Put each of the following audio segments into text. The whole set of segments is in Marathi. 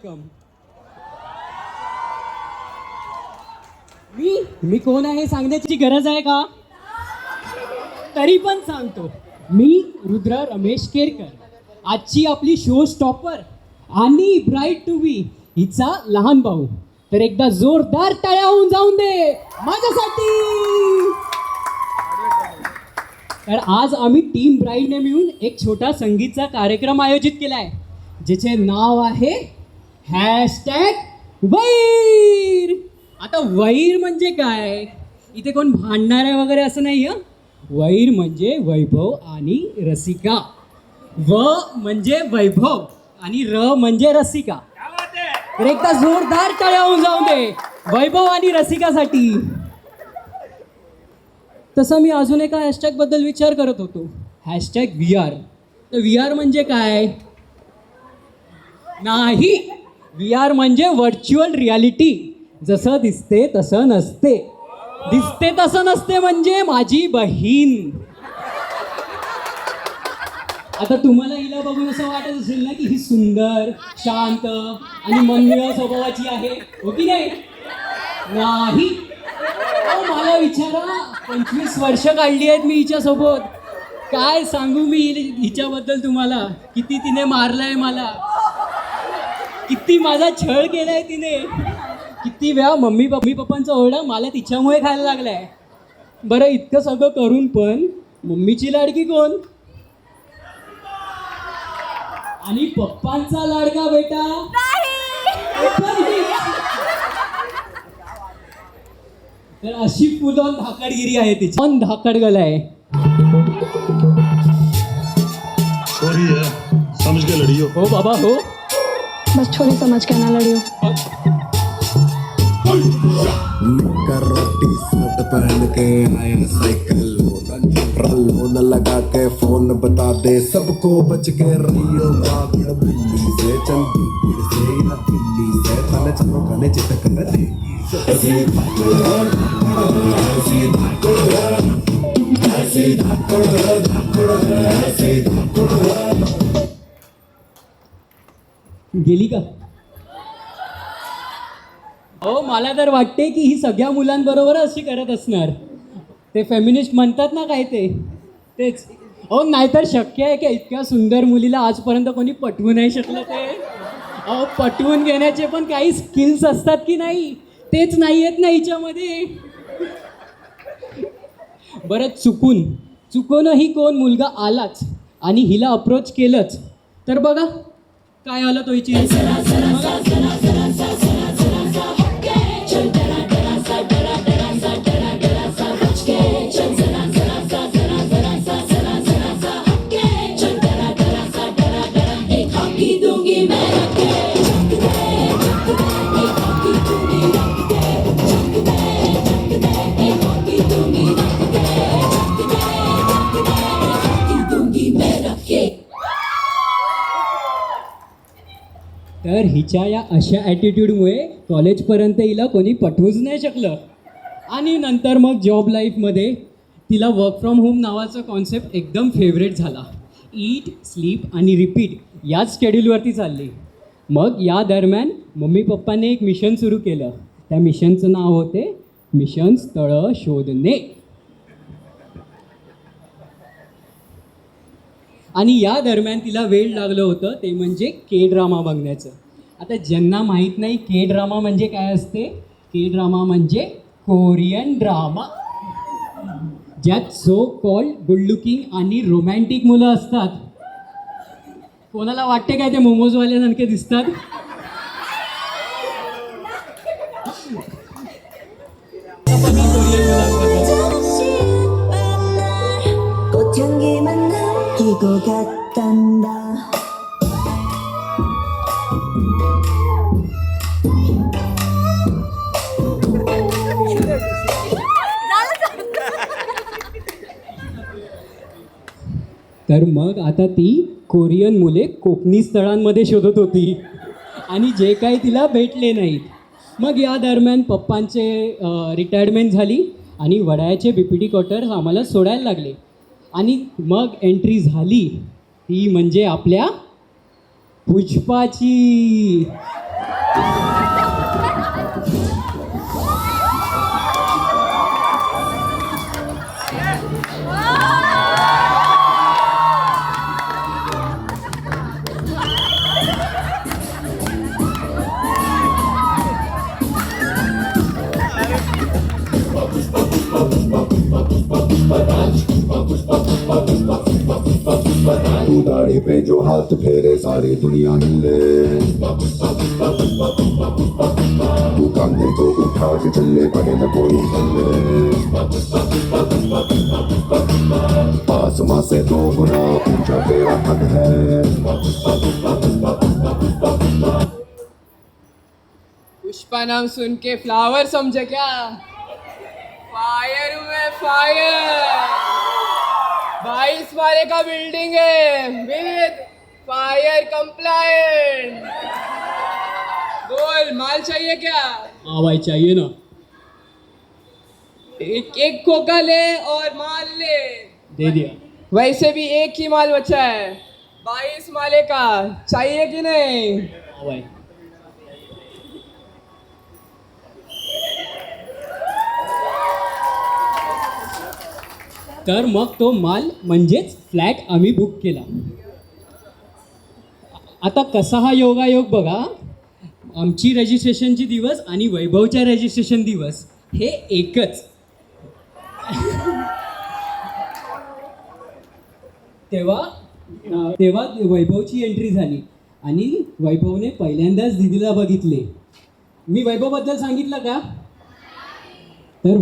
वेलकम. मी कोण आहे सांगण्याची गरज आहे का? तरी पण सांगतो. मी रुद्र रमेश केरकर, आजची आपली शो स्टॉपर आणि ब्राईट टू बी हिचा लहान भाऊ. तर एकदा जोरदार टाळ्या होऊन जाऊन दे माझ्यासाठी. तर आज आम्ही टीम ब्राईडने मिळून एक छोटा संगीतचा कार्यक्रम आयोजित केला आहे, ज्याचे नाव आहे #वैर. आता वैर म्हणजे काय? इथे कोण भांडणार आहे वगैरे असं नाही हं. वैर म्हणजे वैभव आणि रसिका. व म्हणजे वैभव आणि र म्हणजे रसिका. तर एकदा जोरदार टाळ्या होऊन जाऊ दे वैभव आणि रसिकासाठी. तसं मी अजून एका हॅशटॅगबद्दल विचार करत होतो, #VR. तर VR म्हणजे काय? नाही, VR म्हणजे व्हर्च्युअल रियालिटी. जसं दिसते तसं नसते. दिसते तसं नसते म्हणजे माझी बहीण. आता तुम्हाला हिला बघून असं वाटत असेल ना की ही सुंदर, शांत आणि मंगळ स्वभावाची आहे, हो की नाही? नाही. मला विचारा, 25 वर्ष काढली आहेत मी हिच्यासोबत. काय सांगू मी हिच्याबद्दल तुम्हाला? किती तिने मारलंय मला, किती माझा छळ केलाय तिने, किती वेळा मम्मी पप्पांचा ओरडा मला तिच्यामुळे खायला लागलाय. बरं, इतकं सगळं करून पण मम्मीची लाडकी कोण? आणि पप्पांचा लाडका बेटा तर अशी फुल ऑन धाकडगिरी आहे तिची. ऑन धाकडगल आहे. सॉरी है, समझ के लड़ी हो. हो बाबा हो. बस छोरी समझ के ना लड़ियो. निकर टी शर्ट पहन के आया साइकिल रोन लगा के फोन बता दे सबको बच के रहियो बागड़ बिल्ली से चल बिल्ली से ना बिल्ली से थाने चलो खाने चित कर दे. गेली का? हो, मला तर वाटते की ही सगळ्या मुलांबरोबर अशी करत असणार. ते फेमिनिस्ट म्हणतात ना काय तेच. हो, नाहीतर शक्य आहे की इतक्या सुंदर मुलीला आजपर्यंत कोणी पटवू नाही शकलं ते. अहो, पटवून घेण्याचे पण काही स्किल्स असतात की नाही, तेच नाही आहेत ना हिच्यामध्ये. बरं, चुकूनही कोण मुलगा आलाच आणि हिला अप्रोच केलंच तर बघा काय आलं तो हिची. तर हिच्या या अशा ॲटिट्यूडमुळे कॉलेजपर्यंत हिला कोणी पटवूच नाही शकलं. आणि नंतर मग जॉब लाईफमध्ये तिला वर्क फ्रॉम होम नावाचा कॉन्सेप्ट एकदम फेवरेट झाला. ईट, स्लीप आणि रिपीट याच शेड्यूलवरती चालली. मग या दरम्यान मम्मी पप्पाने एक मिशन सुरू केलं. त्या मिशनचं नाव होते मिशन स्थळं शोधणे. आणि या दरम्यान तिला वेळ लागलं होतं ते म्हणजे K-ड्रामा बघण्याचं. आता ज्यांना माहीत नाही K-ड्रामा म्हणजे काय असते, K-ड्रामा म्हणजे कोरियन ड्रामा, ज्यात सो कॉल्ड गुड लुकिंग आणि रोमॅन्टिक मुलं असतात. कोणाला वाटते काय ते मोमोजवाल्यासारखे दिसतात? तर मग आता ती कोरियन मुले कोकणी स्थळांमध्ये शोधत होती आणि जे काही तिला भेटले नाहीत. मग या दरम्यान पप्पांचे रिटायरमेंट झाली आणि वडाळ्याचे BPT क्वार्टर्स आम्हाला सोडायला लागले. आणि मग एंट्री झाली ती म्हणजे आपल्या पुष्पाची. तू दाढ़ी पे जो हाथ फेरे सारी दुनिया हिले तू कंधे को उठा के चले पड़े न कोई हल्ले आसमां से 2 गुना ऊंचा तेरा कद है पुष्पा नाम सुन के फ्लावर समझे क्या? फायर हुए फायर। 22 माले का बिल्डिंग है विद फायर कंप्लायंट। बोल माल चाहिए क्या? हाँ भाई चाहिए ना। एक खोखा ले और माल ले। दे दिया। वैसे भी एक ही माल बचा है 22 माले का, चाहिए कि नहीं? हाँ भाई। तर मग तो माल म्हणजेच फ्लॅट आम्ही बुक केला. आता कसा हा योगायोग बघा, आमची रजिस्ट्रेशनची दिवस आणि वैभवच्या रजिस्ट्रेशन दिवस हे एकच. तेव्हा वैभवची एंट्री झाली आणि वैभवने पहिल्यांदाच दीदीला बघितले. मी वैभवबद्दल सांगितलं का? तर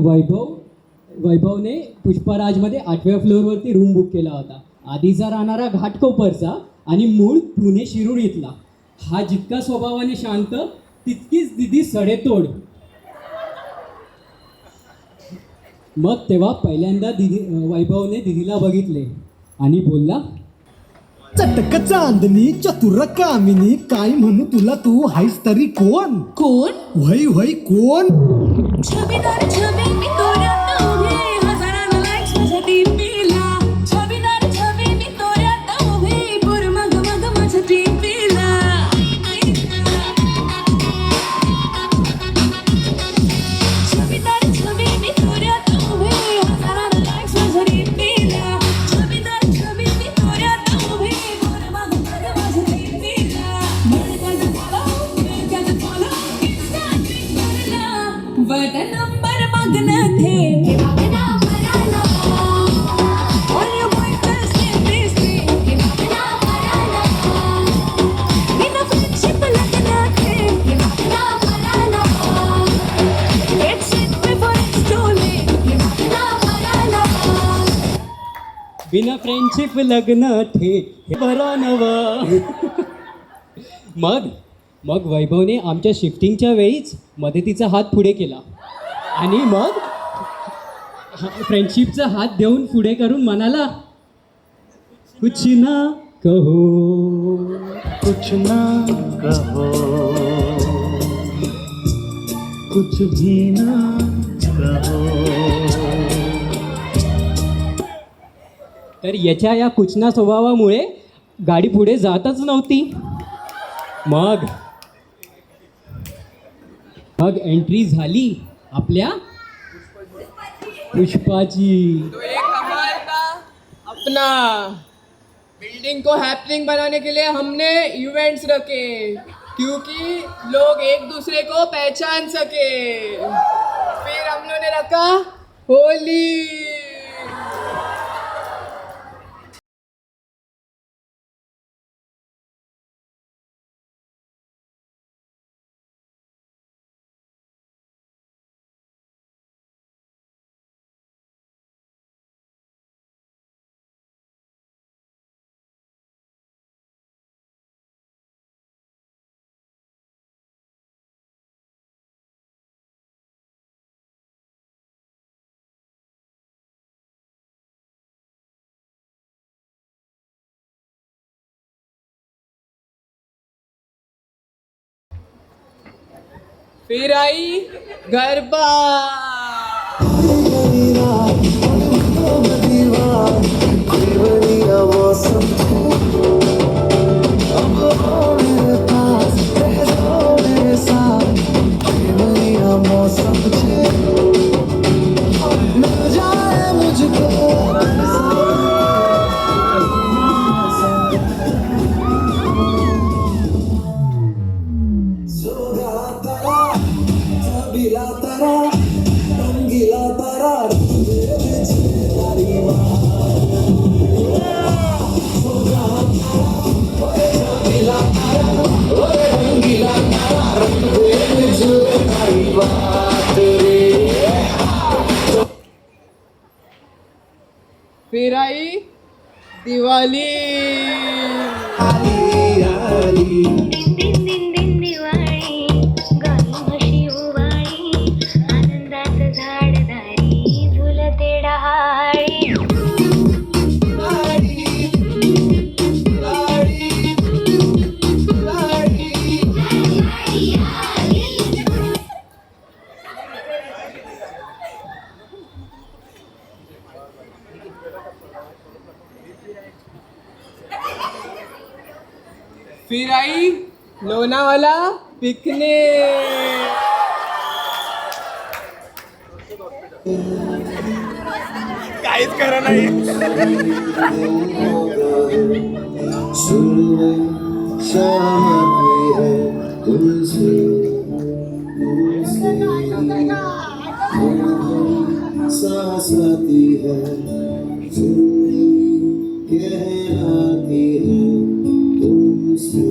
वैभवने पुष्पराजमध्ये 8व्या फ्लोअरवरती रूम बुक केला होता. आधीचा राहणारा घाटकोपरचा आणि मूळ पुणे शिरूर इथला. हा जितका स्वभावाने शांत तितकीच दिदी सडेतोड. मग तेव्हा पहिल्यांदा वैभवने दिदीला बघितले आणि बोलला, चटक चांदणी चतुर कामिनी, काय म्हणू तुला, तू हायस तरी कोण? कोण? वय वय कोण? छबीदार छबी मी तोऱ्यात उभी, हजारांना लाईक्स माझ्या टीपीला. छबीदार छबी मी तोऱ्यात उभी, पुर मग मग माझ्या टीपीला. छबीदार छबी मी तोऱ्यात उभी, हजारांना लाईक्स माझ्या टीपीला. छबीदार छबी मी तोऱ्यात उभी, पुर मग मग माझ्या टीपीला. But a number magnet है भागना मराना, all your boyfriends in this thing कि भागना मराना, बिना friendship लगना है भागना मराना, it's it before it's too late कि भागना मराना. बिना फ्रेंडशिप लग्न थेट बरा नवा. मग वैभवने आमच्या शिफ्टिंगच्या वेळीच मदतीचा हात पुढे केला आणि मग फ्रेंडशिपचा हात देऊन पुढे करून म्हणाला, कुछ ना कहो, कुछ ना कहो, कुछ भी ना कहो. तर याच्या या कुचना स्वभावामुळे गाडी पुढे जातच नव्हती. मग एंट्री झाली आपल्या पुष्पाची. तो एक कमाल का अपना बिल्डिंग को हैपनिंग बनाने के लिए हमने इवेंट्स रखे क्योंकि लोग एक दूसरे को पहचान सके. फिर हम लोगों ने रखा होली. फिर आई गरबा. फिर आई दिवाली. दिन दिन दिन दिन दिवाळी गाई म्हशी ओवाळी आनंदाचं झाड दारी झुलते डहाळी. फिर आई लोनावाला पिकनिक. काहीच खरं नाही. सासाती है कहलाती है तुमसे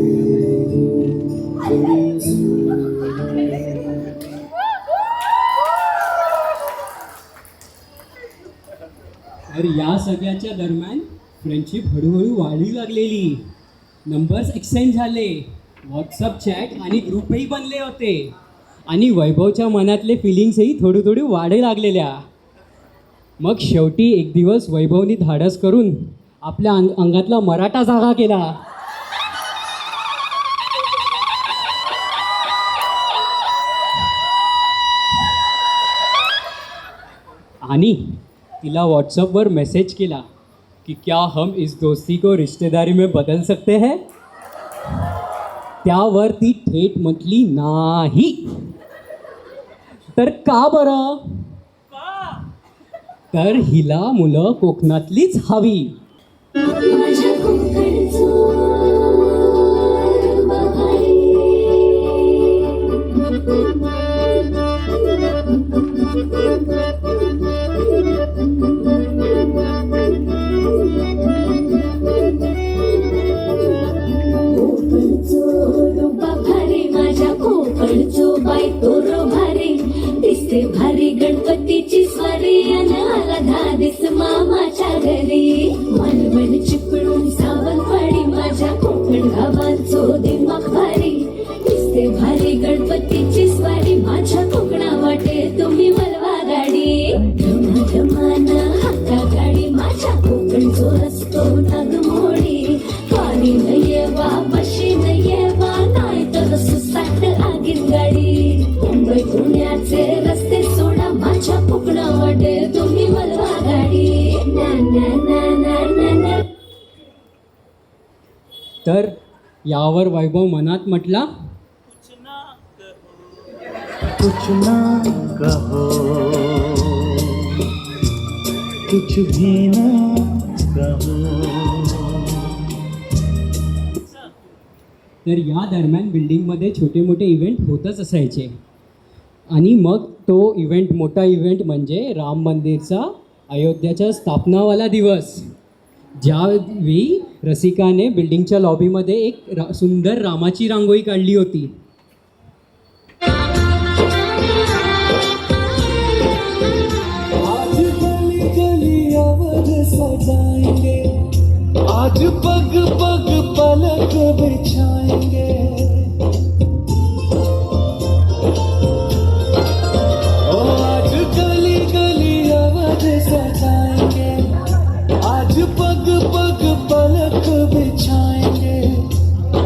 तर या सगळ्याच्या दरम्यान फ्रेंडशिप हळूहळू वाढू लागलेली. नंबर्स एक्सचेंज झाले, व्हॉट्सअप चॅट आणि ग्रुपही बनले होते आणि वैभवच्या मनातले फिलिंग्सही थोडी थोडी वाढू लागलेल्या. मग शेवटी एक दिवस वैभवनी धाडस करून आपल्या अंगातला मराठा जागा केला. आणि तिला व्हॉट्सअपवर मेसेज केला की क्या हम इस दोस्ती को रिश्तेदारी में बदल सकते हैं. त्यावर ती थेट म्हटली नाही. तर का बरं? तर हिला मुलं कोकणातलीच हवी. माझ्या कोकणचं बघाई माझ्या कोकणचो बाई तोर भारी दिसते भारी गणपतीची स्वारी आला धादिस मामाच्या घरी. मालवण चिपळूण सावंतवाडी माझ्या कोकण गावांचो दिमाग भारी दिसते भारी गणपतीची स्वारी माझ्या कोकणा वाटे तुम्ही मलवा गाडी. धमाधमाना हाका गाडी माझ्या कोकणचो रस्तो नागमोडी. पाणी नये वा बशी नये वा नाही तर सुसाट आगीन गाडी. मुंबई पुण्याचे रस्ते सोडा माझ्या कोकणा वाटे तुम्ही मलवा गाडी. ना ना ना ना ना ना. तर यावर वैभव मनात म्हटला, कुछ ना कहो, कुछ भी ना कहो. तर या दरम्यान बिल्डिंगमध्ये छोटे मोठे इव्हेंट होतच असायचे. आणि मग तो इव्हेंट, मोठा इव्हेंट म्हणजे राम मंदिरचा अयोध्याच्या स्थापनावाला दिवस. ज्यावेळी रसिकाने बिल्डिंगच्या लॉबीमध्ये एक सुंदर रामाची रांगोळी काढली होती. आज गली गली अवध सजाएंगे, आज पग पग पलक बिछाएंगे. ओ आज गली गली अवध सजाएंगे, आज पग पग पलक बिछाएंगे.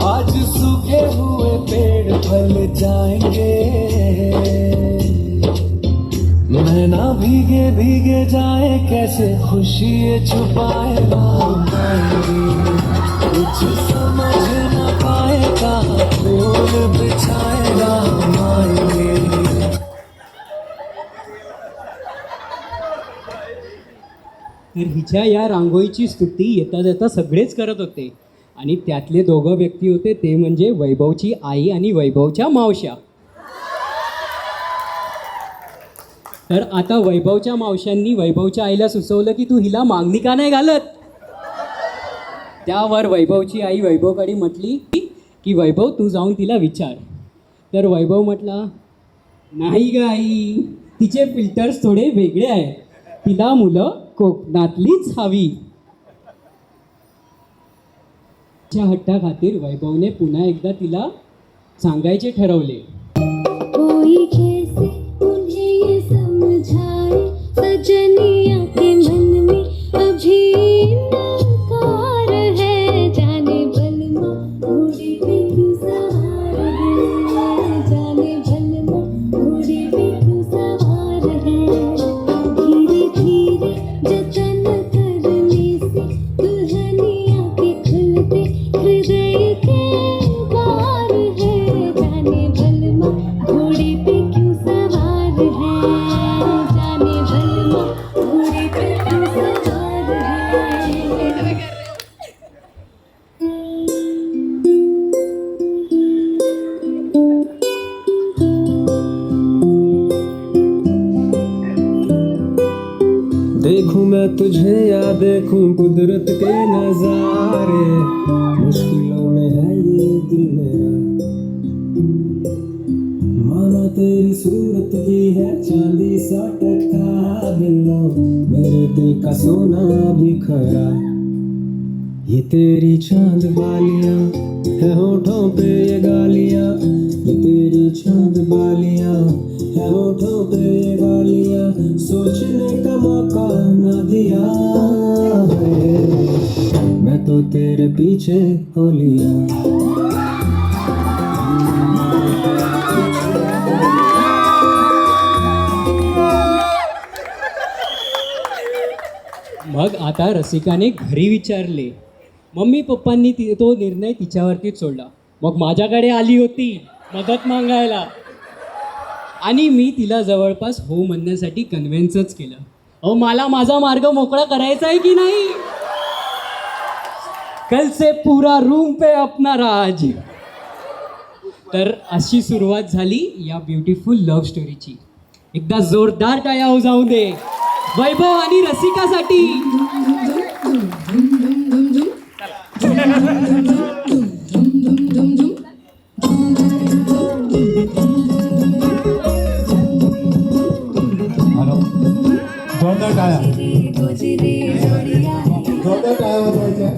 आज सूखे हुए पेड़ फल जाएंगे. नैना भीगे भीगे जाए कैसे खुशी ये छुपाएगा. कुछ समझ न पाएगा फूल बिछाएगा माएंगे. तर हिच्या या रांगोळीची स्तुती येता जाता सगळेच करत होते. आणि त्यातले दोघं व्यक्ती होते ते म्हणजे वैभवची आई आणि वैभवच्या मावश्या. तर आता वैभवच्या मावशांनी वैभवच्या आईला सुचवलं की तू हिला मागणी का नाही घालत. त्यावर वैभवची आई वैभवकडे म्हटली की वैभव तू जाऊन तिला विचार. तर वैभव म्हटला, नाही ग आई, तिचे फिल्टर्स थोडे वेगळे आहेत, तिला मुलं कोकणातलीच हवी. त्या हट्टा खातीर वैभवने पुन्हा एकदा तिला सांगायचे ठरवले. कोई कैसे उन्हें ये समझाए सजनिया के मन में अभी इनकार है. जाने बलमा घोड़े पे क्यों सवार है, जाने बलमा घोड़े पे क्यों सवार है. धीरे धीरे जतन करने से दुल्हनिया के खुलते हृदय के द्वार है. जाने बलमा घोड़े पे क्यों सवार है, जाने बलमा घोड़े पे क्यों सवार है. देखूं मैं तुझे या देखूं कुदरत के नजारे, मुश्किलों में है ये दिल मेरा. माना तेरी सूरत की है चांदी सा टका बिल्लो, मेरे दिल का सोना बिखरा. ये तेरी चांद बालियां है होठों पे ये गालियां, ये तेरी चांद बालियां है होठों पे ये गालियां. सोचने का मौका ना दिया है, मैं तो तेरे पीछे हो लिया. मग आता रसिकाने घरी विचारले. मम्मी पप्पांनी तो निर्णय तिच्यावरतीच सोडला. मग माझ्याकडे आली होती मदत मागायला आणि मी तिला जवळपास हो म्हणण्यासाठी कन्व्हिन्सच केलं. अहो मला माझा मार्ग मोकळा करायचा आहे की नाही. कल से पूरा रूम पे अपना राज. तर अशी सुरुवात झाली या ब्युटिफुल लव्ह स्टोरीची. एकदा जोरदार टाळ्या हो जाऊ दे वैभव आणि रसिकासाठी. हॅलो, जोरदार टाळ्या, जोरदार टाळ्या वाजवायच्या.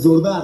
जोरदार